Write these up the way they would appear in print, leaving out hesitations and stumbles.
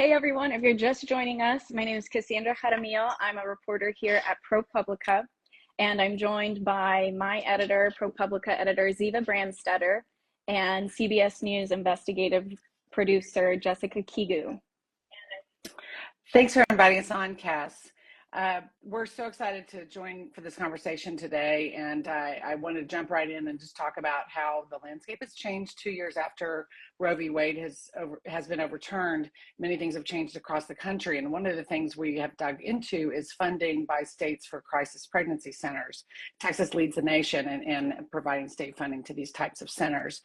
Hey everyone, if you're just joining us, my name is Cassandra Jaramillo. I'm a reporter here at ProPublica, and I'm joined by my editor, ProPublica editor Ziva Branstetter, and CBS News investigative producer Jessica Kegu. Thanks for inviting us on, Cass. We're so excited to join for this conversation today, and I want to jump right in and just talk about how the landscape has changed 2 years after Roe v. Wade has been overturned. Many things have changed across the country, and one of the things we have dug into is funding by states for crisis pregnancy centers. Texas leads the nation in providing state funding to these types of centers.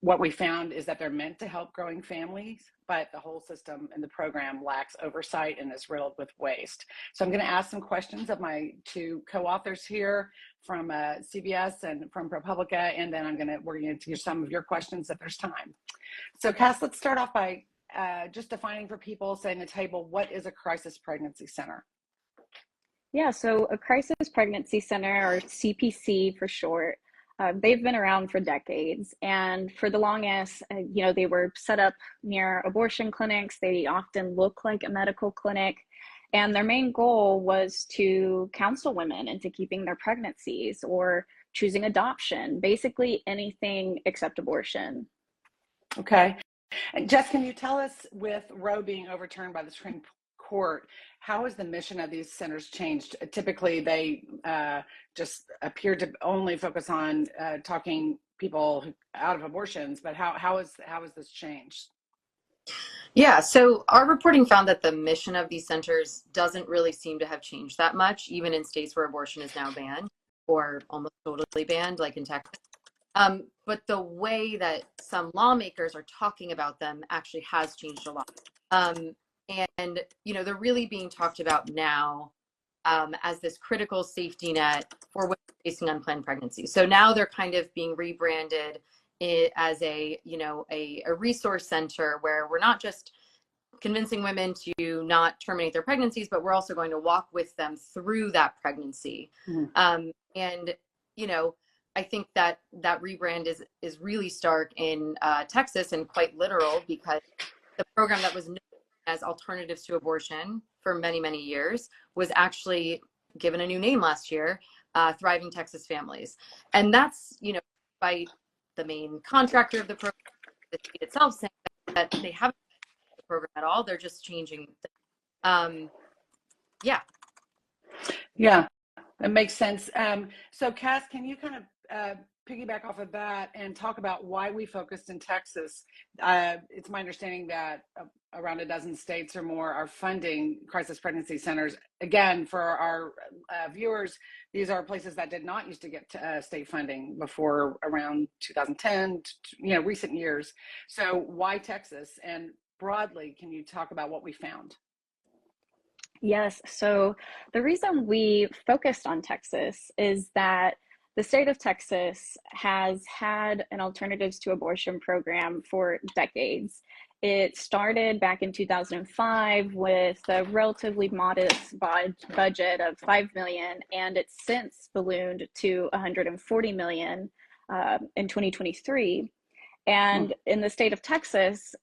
What we found is that they're meant to help growing families, but the whole system and the program lacks oversight and is riddled with waste. So I'm going to ask some questions of my two co-authors here from CBS and from ProPublica, and then we're going to hear some of your questions if there's time. So Cass, let's start off by just defining for people, setting the table, what is a crisis pregnancy center? Yeah, so a crisis pregnancy center, or CPC for short, they've been around for decades, and for the longest, they were set up near abortion clinics. They often look like a medical clinic, and their main goal was to counsel women into keeping their pregnancies or choosing adoption, basically anything except abortion. Okay. And Jess, can you tell us, with Roe being overturned by the Supreme Court, how has the mission of these centers changed? Typically, they just appear to only focus on talking people out of abortions, but how has this changed? Yeah, so our reporting found that the mission of these centers doesn't really seem to have changed that much, even in states where abortion is now banned or almost totally banned, like in Texas. But the way that some lawmakers are talking about them actually has changed a lot. And, they're really being talked about now as this critical safety net for women facing unplanned pregnancies. So now they're kind of being rebranded as a resource center where we're not just convincing women to not terminate their pregnancies, but we're also going to walk with them through that pregnancy. Mm-hmm. I think that rebrand is really stark in Texas and quite literal, because the program that was known as Alternatives to Abortion for many, many years was actually given a new name last year, Thriving Texas Families. And that's, by the main contractor of the program, the state itself, saying that they haven't changed the program at all. They're just changing. Yeah, that makes sense. So Cass, can you kind of piggyback off of that and talk about why we focused in Texas? It's my understanding that around a dozen states or more are funding crisis pregnancy centers. Again, for our viewers, these are places that did not used to get state funding before around 2010, recent years. So why Texas? And broadly, can you talk about what we found? Yes, so the reason we focused on Texas is that the state of Texas has had an alternatives to abortion program for decades. It started back in 2005 with a relatively modest budget of $5 million, and it's since ballooned to $140 million in 2023. And in the state of Texas,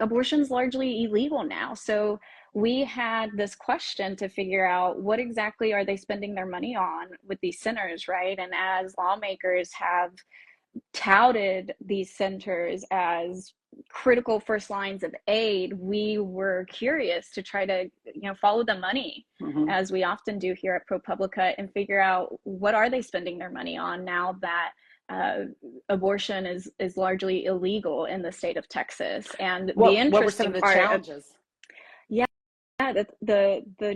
abortion's largely illegal now. So we had this question to figure out, what exactly are they spending their money on with these centers, right? And as lawmakers have touted these centers as critical first lines of aid, we were curious to try to follow the money, as we often do here at ProPublica, and figure out, what are they spending their money on now that abortion is largely illegal in the state of Texas. And the interesting what were some of the challenges?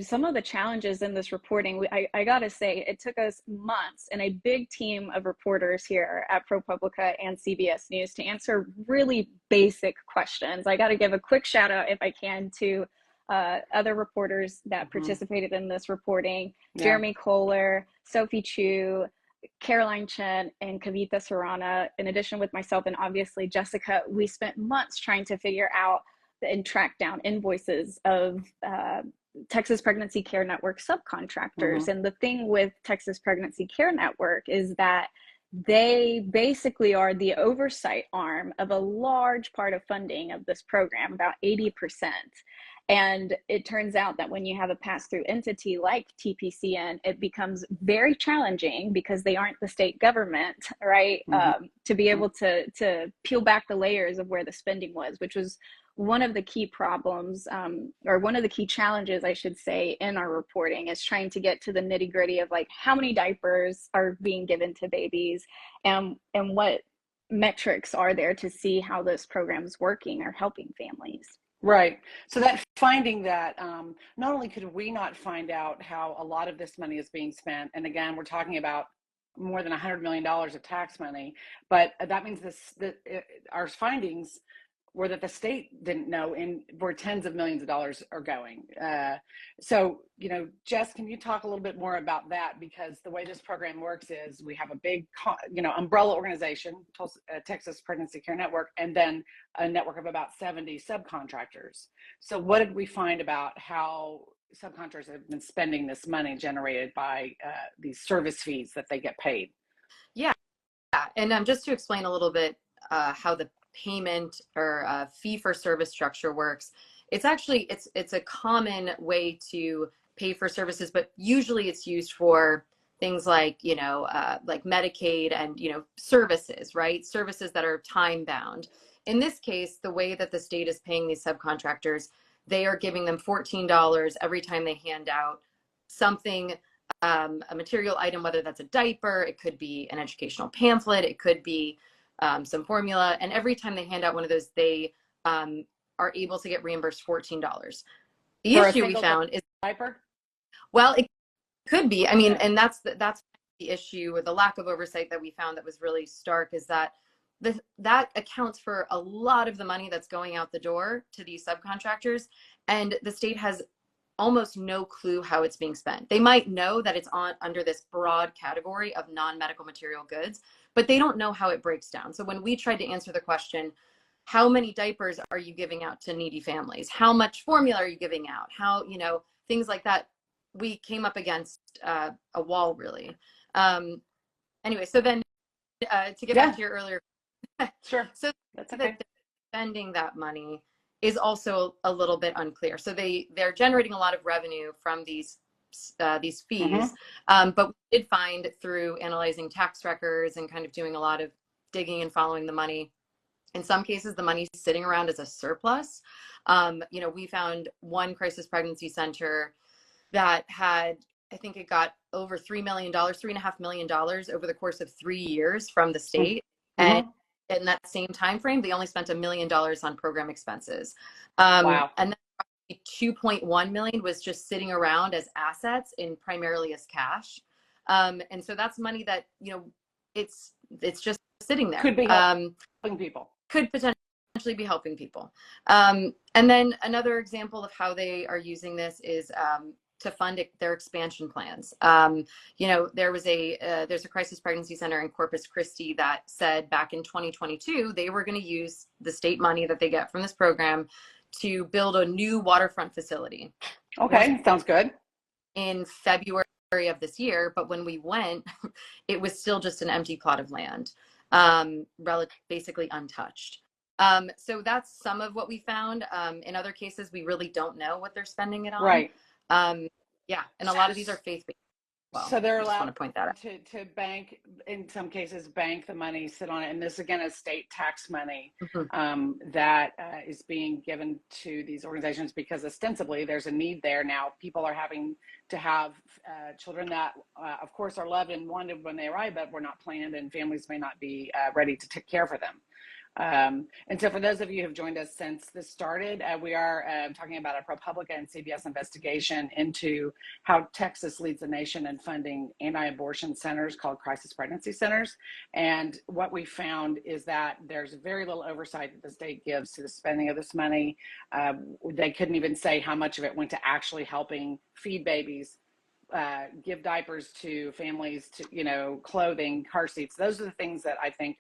Some of the challenges in this reporting, I gotta say, it took us months and a big team of reporters here at ProPublica and CBS News to answer really basic questions. I gotta give a quick shout out, if I can, to other reporters that participated in this reporting: Jeremy Kohler, Sophie Chu, Caroline Chen, and Kavita Sarana. In addition, with myself and obviously Jessica, we spent months trying to figure out and track down invoices of Texas Pregnancy Care Network subcontractors. And the thing with Texas Pregnancy Care Network is that they basically are the oversight arm of a large part of funding of this program, about 80%. And it turns out that when you have a pass-through entity like TPCN, it becomes very challenging because they aren't the state government, right? To be able to peel back the layers of where the spending was, which was one of the key problems, or one of the key challenges, I should say, in our reporting, is trying to get to the nitty gritty of like how many diapers are being given to babies, and what metrics are there to see how this program is working or helping families. Right. So that finding that not only could we not find out how a lot of this money is being spent, and again, we're talking about more than $100 million of tax money, but that means our findings were that the state didn't know and where tens of millions of dollars are going. So, Jess, can you talk a little bit more about that? Because the way this program works is we have a big, umbrella organization, Texas Pregnancy Care Network, and then a network of about 70 subcontractors. So what did we find about how subcontractors have been spending this money generated by these service fees that they get paid? Yeah. And just to explain a little bit how the payment or fee for service structure works, it's actually it's a common way to pay for services, but usually it's used for things like like Medicaid and services, right? Services that are time bound. In this case, the way that the state is paying these subcontractors, they are giving them $14 every time they hand out something, a material item, whether that's a diaper, it could be an educational pamphlet, it could be some formula, and every time they hand out one of those, they are able to get reimbursed $14. The issue we found is diaper. Well, it could be. I mean, and that's the issue with the lack of oversight that we found that was really stark, is that that accounts for a lot of the money that's going out the door to these subcontractors, and the state has almost no clue how it's being spent. They might know that it's under this broad category of non-medical material goods, but they don't know how it breaks down. So when we tried to answer the question, how many diapers are you giving out to needy families? How much formula are you giving out? How, things like that, we came up against a wall, really. Anyway, so then to get back to your earlier, sure, so that's okay. Spending that money is also a little bit unclear. So they're generating a lot of revenue from these fees, but we did find through analyzing tax records and kind of doing a lot of digging and following the money, in some cases the money's sitting around as a surplus. We found one crisis pregnancy center that had, I think it got over $3 million, $3.5 million over the course of 3 years from the state. And in that same time frame, they only spent $1 million on program expenses. Wow. And then 2.1 million was just sitting around as assets primarily as cash. And so that's money that, it's just sitting there. Could be helping people. Could potentially be helping people. And then another example of how they are using this is to fund their expansion plans. There's a crisis pregnancy center in Corpus Christi that said back in 2022, they were going to use the state money that they get from this program to build a new waterfront facility. Okay, sounds good. In February of this year, but when we went, it was still just an empty plot of land, basically untouched. So that's some of what we found. In other cases, we really don't know what they're spending it on. Right. And a lot of these are faith-based. Well, so they're allowed to point that out. to bank, in some cases, bank the money, sit on it, and this again is state tax money that is being given to these organizations because ostensibly there's a need there now. People are having to have children that, of course, are loved and wanted when they arrive, but were not planned, and families may not be ready to take care for them. And so for those of you who have joined us since this started, we are talking about a ProPublica and CBS investigation into how Texas leads the nation in funding anti-abortion centers called crisis pregnancy centers. And what we found is that there's very little oversight that the state gives to the spending of this money. They couldn't even say how much of it went to actually helping feed babies, give diapers to families, to clothing, car seats. Those are the things that I think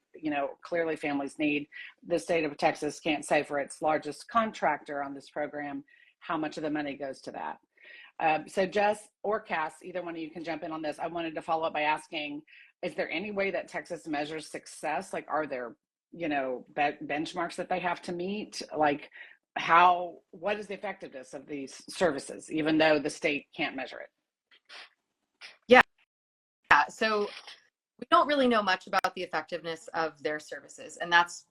clearly families need. The state of Texas can't say for its largest contractor on this program how much of the money goes to that. So Jess or Cass, either one of you can jump in on this. I wanted to follow up by asking, is there any way that Texas measures success? Like, are there, benchmarks that they have to meet? Like, what is the effectiveness of these services, even though the state can't measure it? Yeah. So we don't really know much about the effectiveness of their services, and that's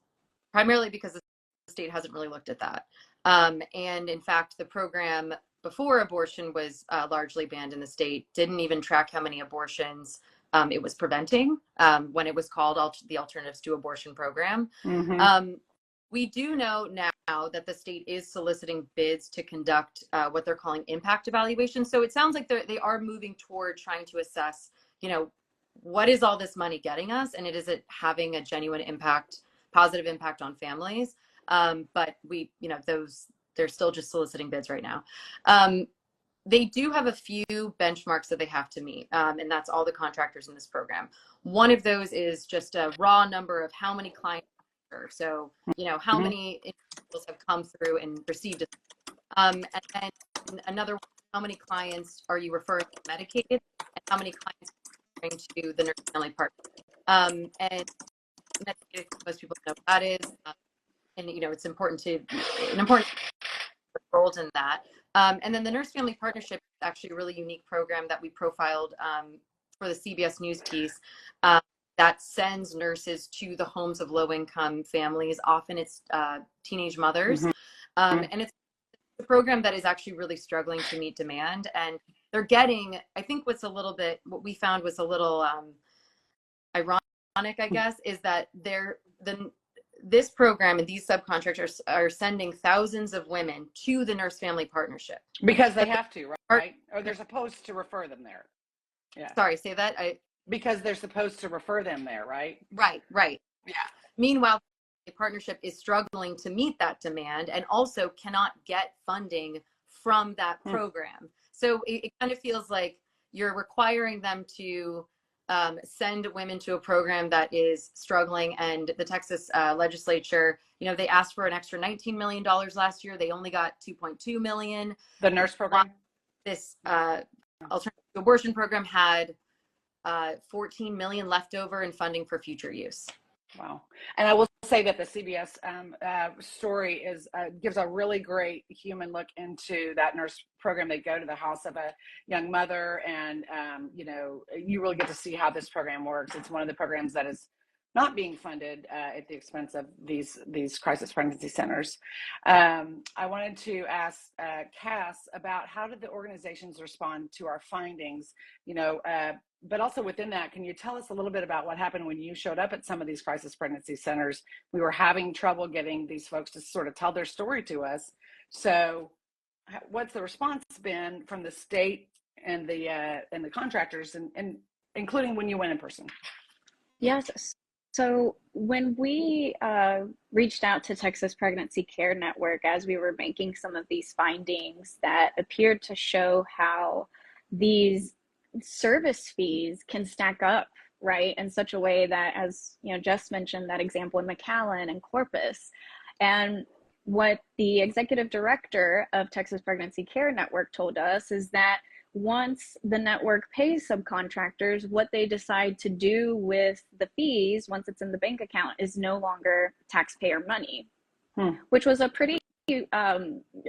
primarily because the state hasn't really looked at that. And in fact, the program before abortion was largely banned in the state didn't even track how many abortions it was preventing when it was called the Alternatives to Abortion program. Mm-hmm. We do know now that the state is soliciting bids to conduct what they're calling impact evaluations. So it sounds like they are moving toward trying to assess, what is all this money getting us, and is it having a genuine impact, positive impact on families? But they're still just soliciting bids right now. They do have a few benchmarks that they have to meet, and that's all the contractors in this program. One of those is just a raw number of how many clients, so how many individuals have come through and received it. And then another one, how many clients are you referring to Medicaid, and how many clients are you referring to the nurse family partner. And Medicaid, most people know what that is, and it's important role in that. And then the Nurse Family Partnership is actually a really unique program that we profiled for the CBS News piece that sends nurses to the homes of low-income families. Often it's teenage mothers. Mm-hmm. And it's a program that is actually really struggling to meet demand. And they're getting, I think what we found was a little ironic, I guess, is that this program and these subcontractors are sending thousands of women to the Nurse Family Partnership. Because they have to, right? Or they're supposed to refer them there. Yeah. Sorry, say that? Because they're supposed to refer them there, right? Right. Yeah. Meanwhile, the partnership is struggling to meet that demand and also cannot get funding from that program. So it kind of feels like you're requiring them to send women to a program that is struggling. And the Texas legislature, they asked for an extra $19 million last year. They only got $2.2 million. The nurse program? This alternative abortion program had $14 million left over in funding for future use. Wow. And I will say that the CBS story gives a really great human look into that nurse program. They go to the house of a young mother, and you really get to see how this program works. It's one of the programs that is not being funded at the expense of these crisis pregnancy centers. I wanted to ask Cass about how did the organizations respond to our findings, but also within that, can you tell us a little bit about what happened when you showed up at some of these crisis pregnancy centers? We were having trouble getting these folks to sort of tell their story to us. So what's the response been from the state and the contractors, and including when you went in person? Yes. So when we reached out to Texas Pregnancy Care Network as we were making some of these findings that appeared to show how these service fees can stack up, right, in such a way that, as Jess mentioned, that example in McAllen and Corpus. And what the executive director of Texas Pregnancy Care Network told us is that once the network pays subcontractors, what they decide to do with the fees once it's in the bank account is no longer taxpayer money, which was a pretty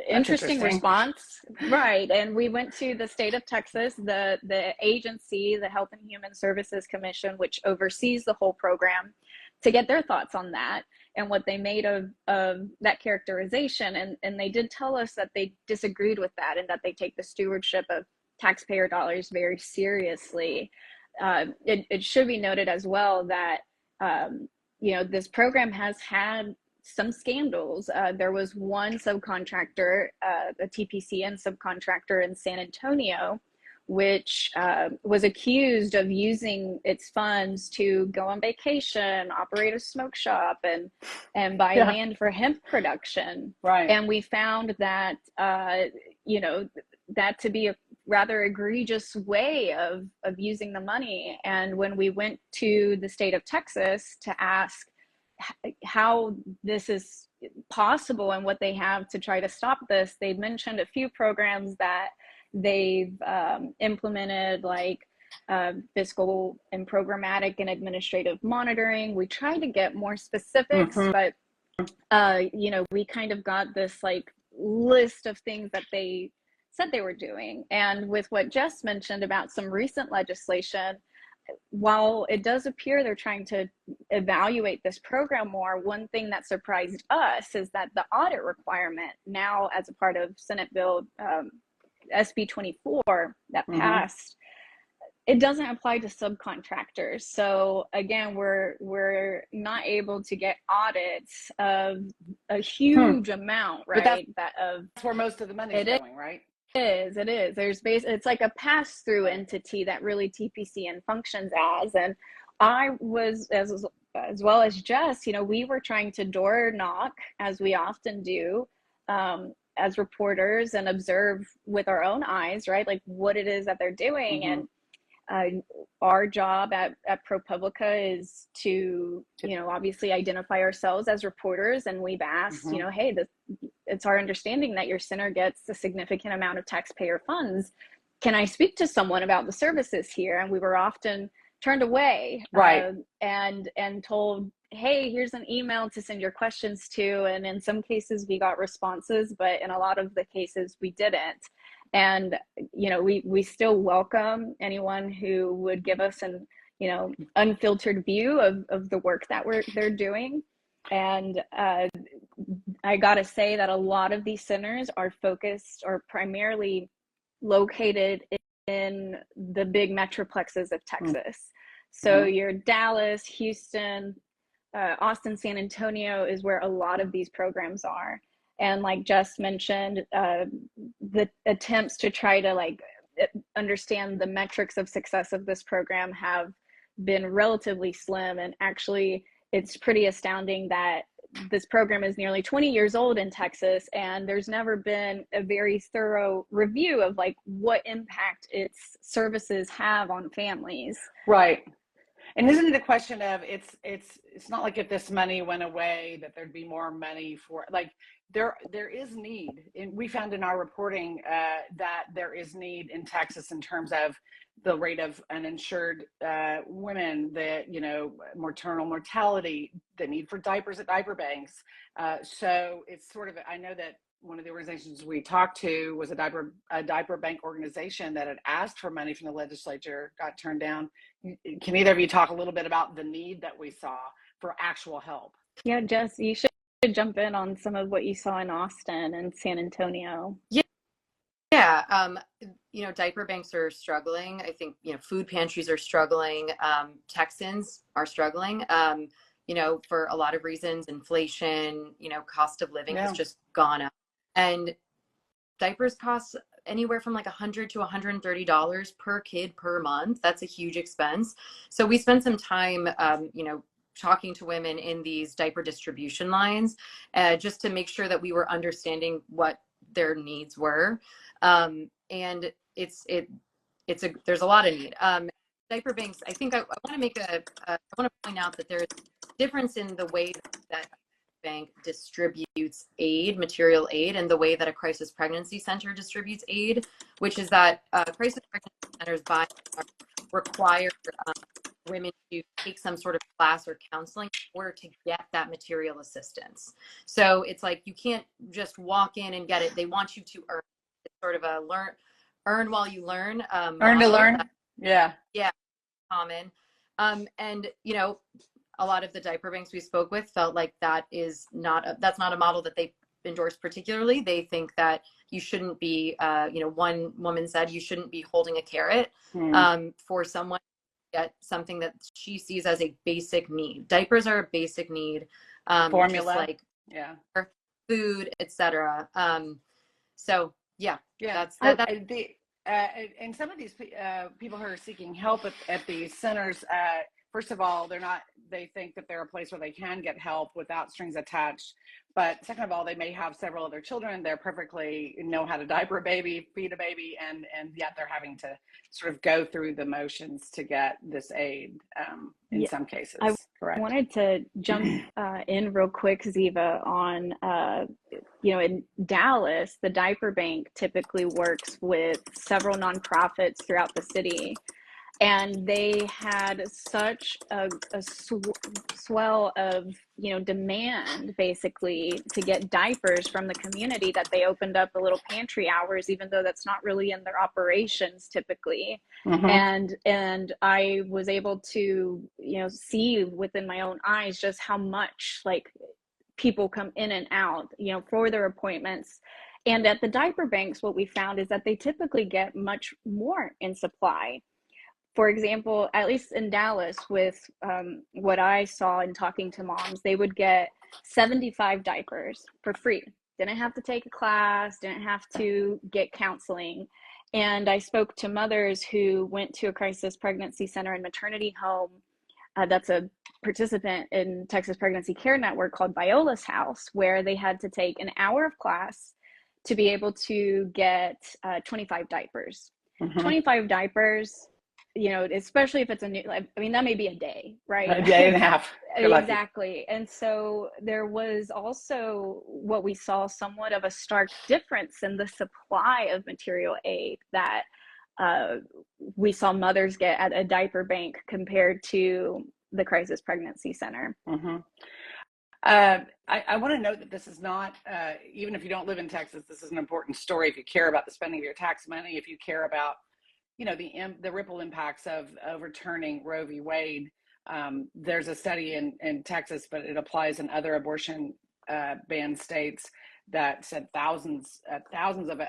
interesting response. Right. And we went to the state of Texas, the agency, the Health and Human Services Commission, which oversees the whole program, to get their thoughts on that and what they made of that characterization. And they did tell us that they disagreed with that and that they take the stewardship of taxpayer dollars very seriously. It should be noted as well that this program has had some scandals. There was one subcontractor, a TPCN subcontractor in San Antonio, which was accused of using its funds to go on vacation, operate a smoke shop, and buy land for hemp production. Right. And we found that that to be a rather egregious way of using the money. And when we went to the state of Texas to ask how this is possible and what they have to try to stop this, they mentioned a few programs that they've implemented, like fiscal and programmatic and administrative monitoring. We tried to get more specifics, Mm-hmm. but we kind of got this like list of things that they said they were doing. And with what Jess mentioned about some recent legislation, while it does appear they're trying to evaluate this program more, one thing that surprised us is that the audit requirement now, as a part of Senate Bill SB 24 that passed, it doesn't apply to subcontractors. So again, we're not able to get audits of a huge amount, right? That's where most of the money is going, right? It is. It's like a pass-through entity that really TPCN functions as. And I was, as well as Jess, we were trying to door knock, as we often do, as reporters, and observe with our own eyes, right? Like what it is that they're doing. And our job at ProPublica is to, obviously identify ourselves as reporters. And we've asked, hey, it's our understanding that your center gets a significant amount of taxpayer funds. Can I speak to someone about the services here? And we were often turned away, right? And told, hey, here's an email to send your questions to. And in some cases we got responses, but in a lot of the cases we didn't. And we still welcome anyone who would give us an unfiltered view of the work that they're doing. And I gotta say that a lot of these centers are focused or primarily located in the big metroplexes of Texas. So your Dallas, Houston, Austin, San Antonio is where a lot of these programs are. And like Jess mentioned, the attempts to try to understand the metrics of success of this program have been relatively slim. And actually, it's pretty astounding that this program is nearly 20 years old in Texas, and there's never been a very thorough review of what impact its services have on families. Right. And isn't it a question of it's not like if this money went away that there'd be more money for there is need. And we found in our reporting that there is need in Texas in terms of the rate of uninsured women, the maternal mortality, the need for diapers at diaper banks. So it's sort of, I know that one of the organizations we talked to was a diaper bank organization that had asked for money from the legislature, got turned down. Can either of you talk a little bit about the need that we saw for actual help? Yeah, Jess, you should jump in on some of what you saw in Austin and San Antonio. Yeah. Diaper banks are struggling. I think, food pantries are struggling. Texans are struggling, for a lot of reasons. Inflation, cost of living has just gone up. And diapers cost anywhere from $100 to $130 per kid per month. That's a huge expense. So we spent some time, talking to women in these diaper distribution lines, just to make sure that we were understanding what their needs were. And there's a lot of need. Diaper banks, I think I want to point out that there's a difference in the way that bank distributes material aid, and the way that a crisis pregnancy center distributes aid, which is that crisis pregnancy centers require women to take some sort of class or counseling in order to get that material assistance. So it's like you can't just walk in and get it. They want you to earn. It's sort of a earn while you learn. Earn to learn. Yeah, common. And a lot of the diaper banks we spoke with felt like that's not a model that they endorse particularly. They think that you shouldn't be, one woman said you shouldn't be holding a carrot for someone to get something that she sees as a basic need. Diapers are a basic need. Formula, food, etc. So that's that. And some of these people who are seeking help at these centers, first of all, they think that they're a place where they can get help without strings attached. But second of all, they may have several other children. They're perfectly know how to diaper a baby, feed a baby, and yet they're having to sort of go through the motions to get this aid in some cases. Correct. I wanted to jump in real quick, Ziva, on in Dallas, the diaper bank typically works with several nonprofits throughout the city. and they had such a swell of, you know, demand basically to get diapers from the community that they opened up a little pantry hours, even though that's not really in their operations typically. And I was able to, you know, see within my own eyes just how much like people come in and out, you know, for their appointments. And at the diaper banks, what we found is that they typically get much more in supply. For example, at least in Dallas, with what I saw in talking to moms, they would get 75 diapers for free. Didn't have to take a class, didn't have to get counseling. And I spoke to mothers who went to a crisis pregnancy center and maternity home that's a participant in Texas Pregnancy Care Network called Viola's House, where they had to take an hour of class to be able to get 25 diapers. 25 diapers, you know, especially if it's a new, I mean, that may be a day, right? A day and a half. Exactly. And so there was also what we saw somewhat of a stark difference in the supply of material aid that we saw mothers get at a diaper bank compared to the crisis pregnancy center. I want to note that this is not, even if you don't live in Texas, this is an important story. If you care about the spending of your tax money, if you care about, you know, the ripple impacts of overturning Roe v. Wade, there's a study in Texas, but it applies in other abortion ban states that said thousands of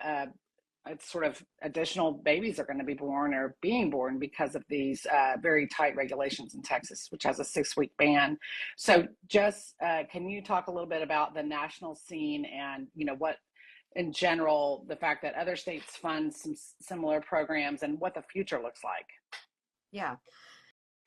sort of additional babies are going to be born or being born because of these very tight regulations in Texas, which has a 6-week ban. So just can you talk a little bit about the national scene and, you know, what in general, the fact that other states fund some similar programs and what the future looks like? Yeah.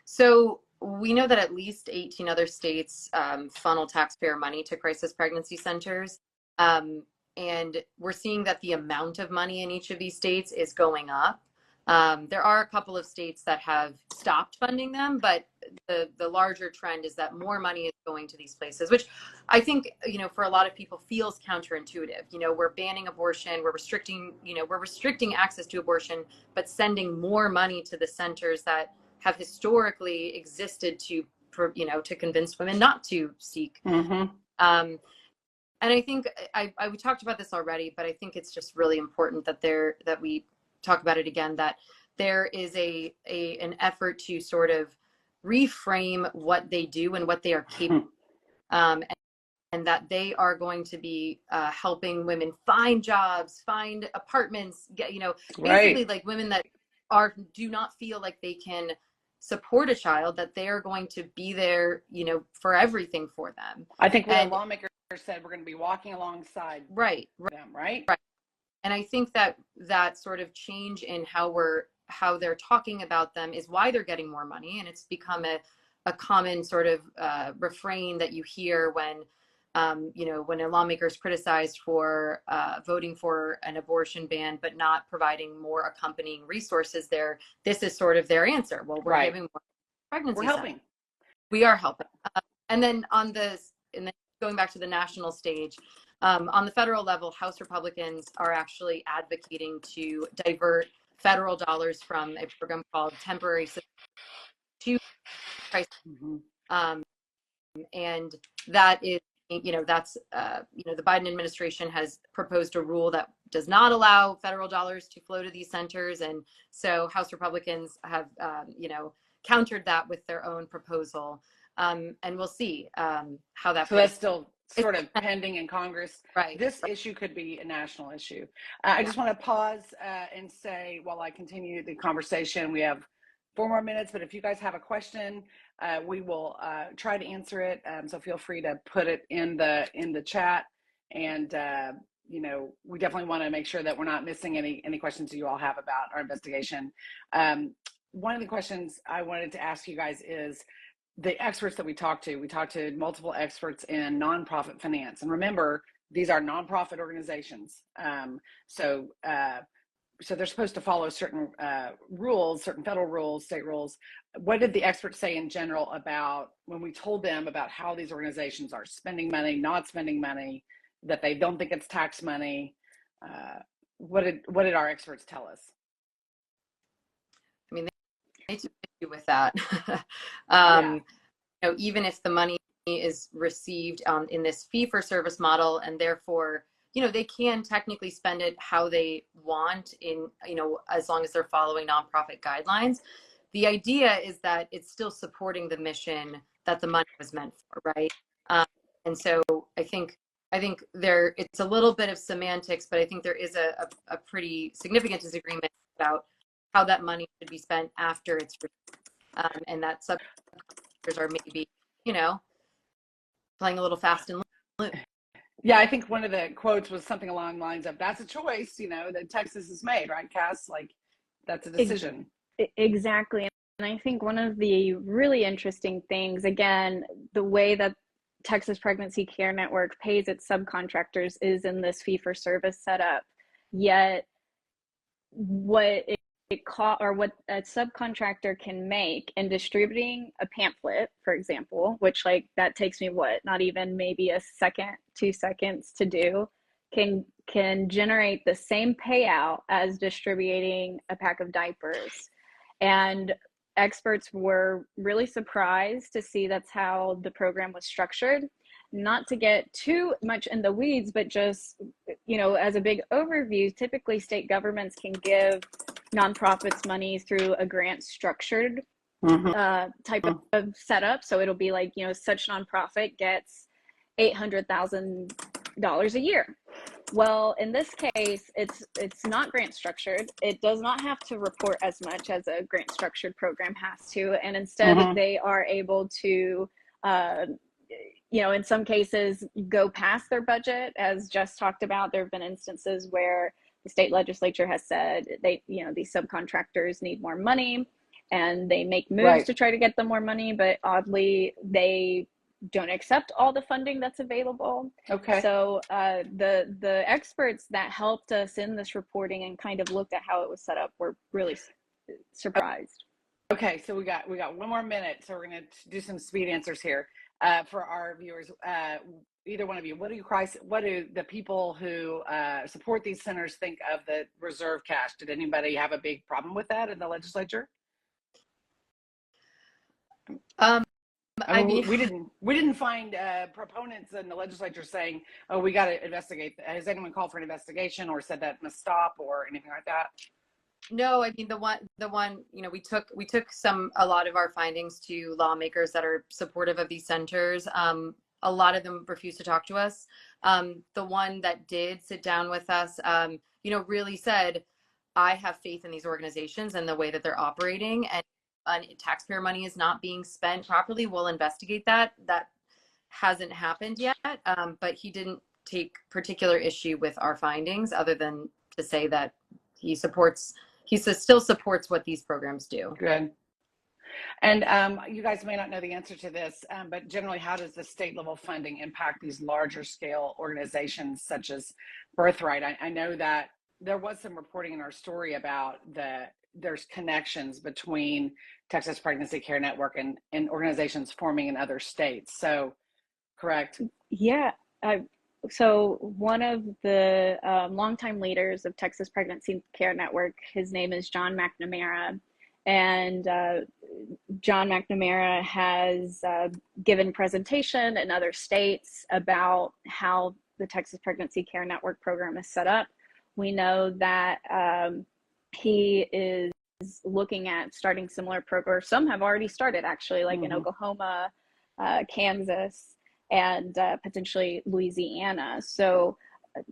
So we know that at least 18 other states funnel taxpayer money to crisis pregnancy centers. And we're seeing that the amount of money in each of these states is going up. There are a couple of states that have stopped funding them, but the larger trend is that more money is going to these places, which I think, you know, for a lot of people feels counterintuitive. You know, we're banning abortion, we're restricting access to abortion, but sending more money to the centers that have historically existed to, you know, to convince women not to seek. And I think we talked about this already, but I think it's just really important that we talk about it again, that there is an effort to sort of reframe what they do and what they are capable of, and that they are going to be helping women find jobs, find apartments, get, you know, basically like women that do not feel like they can support a child, that they are going to be there, you know, for everything for them. I think when the lawmaker said we're going to be walking alongside them, right? And I think that sort of change in how they're talking about them is why they're getting more money. And it's become a common sort of refrain that you hear when, you know, when a lawmaker is criticized for voting for an abortion ban, but not providing more accompanying resources there. This is sort of their answer. Well, we're giving more pregnancy. We're helping. We are helping. And then going back to the national stage, on the federal level, House Republicans are actually advocating to divert federal dollars from a program called Temporary Assistance to crisis. And that is, you know, that's, you know, the Biden administration has proposed a rule that does not allow federal dollars to flow to these centers. And so House Republicans have, you know, countered that with their own proposal. And we'll see how that. So that's still sort of pending in Congress. Right. This issue could be a national issue. I just want to pause and say, while I continue the conversation, we have 4 more minutes, but if you guys have a question, we will try to answer it. So feel free to put it in the chat. And you know, we definitely want to make sure that we're not missing any questions you all have about our investigation. One of the questions I wanted to ask you guys is, the experts that we talked to multiple experts in nonprofit finance. And remember, these are nonprofit organizations. So they're supposed to follow certain rules, certain federal rules, state rules. What did the experts say in general about when we told them about how these organizations are spending money, not spending money, that they don't think it's tax money? What did our experts tell us? I mean, issue with that. Yeah. You know, even if the money is received in this fee-for-service model, and therefore, you know, they can technically spend it how they want in, you know, as long as they're following nonprofit guidelines. The idea is that it's still supporting the mission that the money was meant for, right? Um, and so I think there it's a little bit of semantics, but I think there is a pretty significant disagreement about how that money should be spent after it's and that subcontractors are maybe, you know, playing a little fast and loose. Yeah, I think one of the quotes was something along the lines of, that's a choice, you know, that Texas has made, right, Cass? Like, that's a decision. Exactly. And I think one of the really interesting things, again, the way that Texas Pregnancy Care Network pays its subcontractors is in this fee-for-service setup. Yet what what a subcontractor can make in distributing a pamphlet, for example, which like that takes me not even maybe a second, 2 seconds to do, can generate the same payout as distributing a pack of diapers. And experts were really surprised to see that's how the program was structured. Not to get too much in the weeds, but just, you know, as a big overview, typically state governments can give nonprofits money through a grant structured type of setup. So it'll be like, you know, such nonprofit gets $800,000 a year. Well, in this case, it's not grant structured. It does not have to report as much as a grant structured program has to, and instead they are able to, you know, in some cases go past their budget. As Jess talked about, there have been instances where the state legislature has said you know, these subcontractors need more money, and they make moves to try to get them more money, but oddly they don't accept all the funding that's available. Okay. So the experts that helped us in this reporting and kind of looked at how it was set up were really surprised. Okay, so we got 1 more minute, so we're going to do some speed answers here for our viewers. Either one of you, what do the people who support these centers think of the reserve cash? Did anybody have a big problem with that in the legislature? I mean, we didn't find proponents in the legislature saying, "Oh, we got to investigate." Has anyone called for an investigation or said that must stop or anything like that? No, I mean the one, you know, we took a lot of our findings to lawmakers that are supportive of these centers. A lot of them refused to talk to us. The one that did sit down with us, you know, really said, I have faith in these organizations and the way that they're operating, and taxpayer money is not being spent properly. We'll investigate that. That hasn't happened yet, but he didn't take particular issue with our findings, other than to say that he still supports what these programs do. Good. And you guys may not know the answer to this, but generally, how does the state level funding impact these larger scale organizations such as Birthright? I know that there was some reporting in our story about there's connections between Texas Pregnancy Care Network and organizations forming in other states. So, correct? Yeah. So one of the longtime leaders of Texas Pregnancy Care Network, his name is John McNamara, and John McNamara has given presentation in other states about how the Texas Pregnancy Care Network program is set up. We know that he is looking at starting similar programs. Some have already started, actually, like in Oklahoma, Kansas, and potentially Louisiana. So,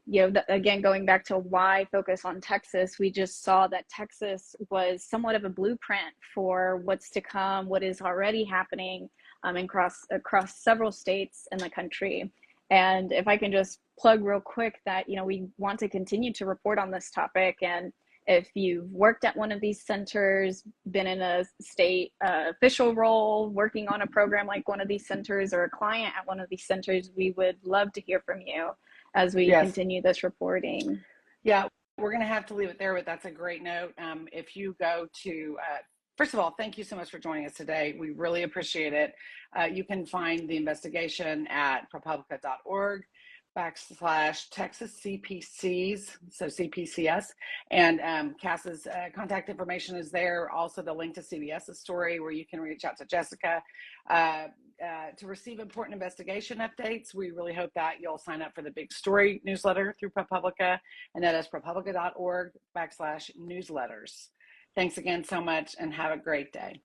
you know, again, going back to why focus on Texas, we just saw that Texas was somewhat of a blueprint for what's to come, what is already happening across several states in the country. And if I can just plug real quick that, you know, we want to continue to report on this topic. And if you've worked at one of these centers, been in a state official role, working on a program like one of these centers, or a client at one of these centers, we would love to hear from you as we continue this reporting. Yeah, we're going to have to leave it there, but that's a great note. If you go to, first of all, thank you so much for joining us today. We really appreciate it. You can find the investigation at ProPublica.org. backslash Texas CPCs, so CPCS, and Cass's contact information is there. Also, the link to CBS's story where you can reach out to Jessica to receive important investigation updates. We really hope that you'll sign up for the Big Story newsletter through ProPublica, and that is propublica.org/newsletters. Thanks again so much, and have a great day.